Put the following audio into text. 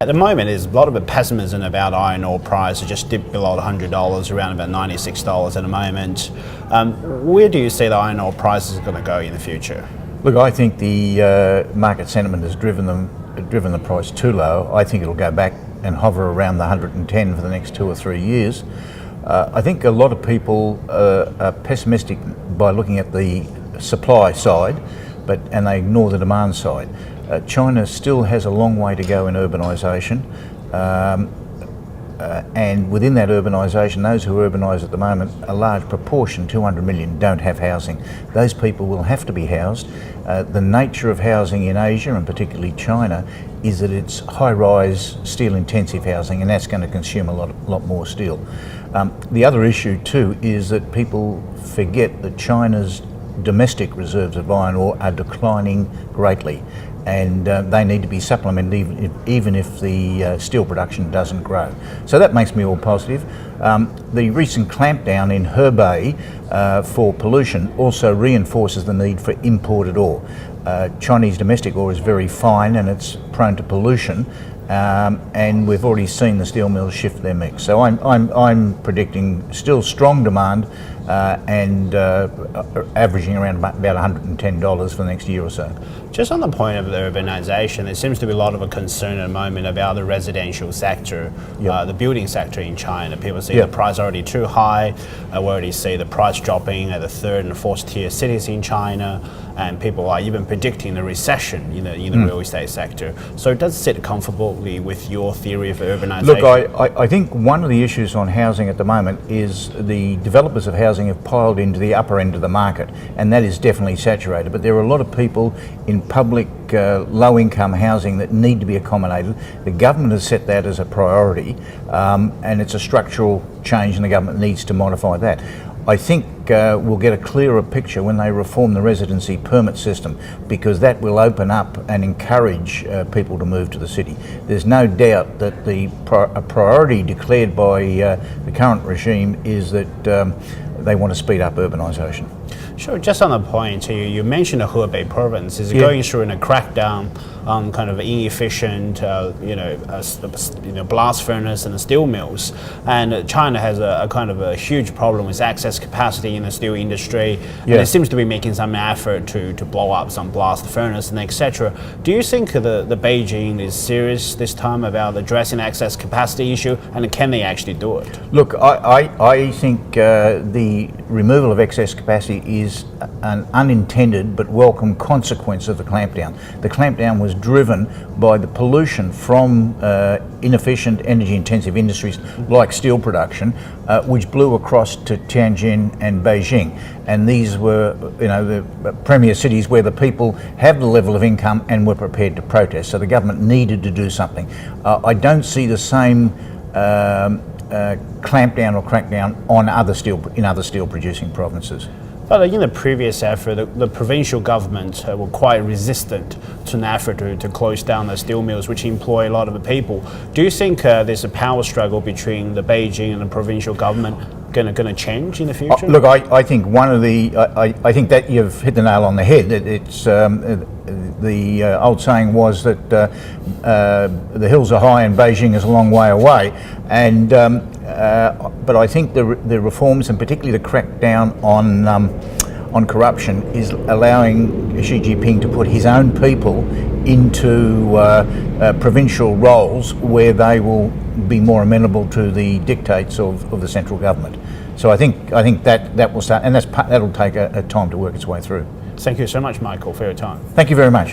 At the moment, there's a lot of pessimism about iron ore price. It just dipped below $100, around about $96 at the moment. Where do you see the iron ore price is going to go in the future? Look, I think the market sentiment has driven the price too low. I think it'll go back and hover around the 110 for the next 2 or 3 years. I think a lot of people are pessimistic by looking at the supply side, and they ignore the demand side. China still has a long way to go in urbanisation, and within that urbanisation, those who urbanise at the moment, a large proportion, 200 million, don't have housing. Those people will have to be housed. The nature of housing in Asia, and particularly China, is that it's high-rise, steel-intensive housing, and that's going to consume a lot more steel. The other issue too is that people forget that China's domestic reserves of iron ore are declining greatly, and they need to be supplemented even if the steel production doesn't grow. So that makes me all positive. The recent clampdown in Hebei for pollution also reinforces the need for imported ore. Chinese domestic ore is very fine and it's prone to pollution, and we've already seen the steel mills shift their mix. So I'm predicting still strong demand and averaging around about $110 for the next year or so. Just on the point of the urbanisation, there seems to be a lot of a concern at the moment about the residential sector, the building sector in China. People see the price already too high. We already see the price dropping at the 3rd and 4th tier cities in China, and people are even predicting the recession in the real estate sector. So it does sit comfortably with your theory of urbanisation. Look, I think one of the issues on housing at the moment is the developers of housing have piled into the upper end of the market, and that is definitely saturated. But there are a lot of people in public low-income housing that need to be accommodated. The government has set that as a priority, and it's a structural change, and the government needs to modify that. I think we'll get a clearer picture when they reform the residency permit system, because that will open up and encourage people to move to the city. There's no doubt that a priority declared by the current regime is that they want to speed up urbanisation. Sure. Just on the point, you mentioned the Hebei province is going through a crackdown on kind of inefficient, blast furnace and the steel mills, and China has a kind of a huge problem with excess capacity in the steel industry. And it seems to be making some effort to blow up some blast furnace and etc. Do you think the Beijing is serious this time about addressing excess capacity issue, and can they actually do it? Look, I think the removal of excess capacity is an unintended but welcome consequence of the clampdown. The clampdown was driven by the pollution from inefficient, energy-intensive industries like steel production, which blew across to Tianjin and Beijing. And these were, the premier cities where the people have the level of income and were prepared to protest. So the government needed to do something. I don't see the same clampdown or crackdown on other steel-producing provinces. But in the previous effort, the provincial government were quite resistant to an effort to close down the steel mills, which employ a lot of the people. Do you think there's a power struggle between the Beijing and the provincial government going to change in the future? Look, I think I think that you've hit the nail on the head. It's the old saying was that the hills are high and Beijing is a long way away, and but I think the reforms, and particularly the crackdown on corruption, is allowing Xi Jinping to put his own people into provincial roles where they will be more amenable to the dictates of the central government. So I think that will start, and that'll take a time to work its way through. Thank you so much, Michael, for your time. Thank you very much.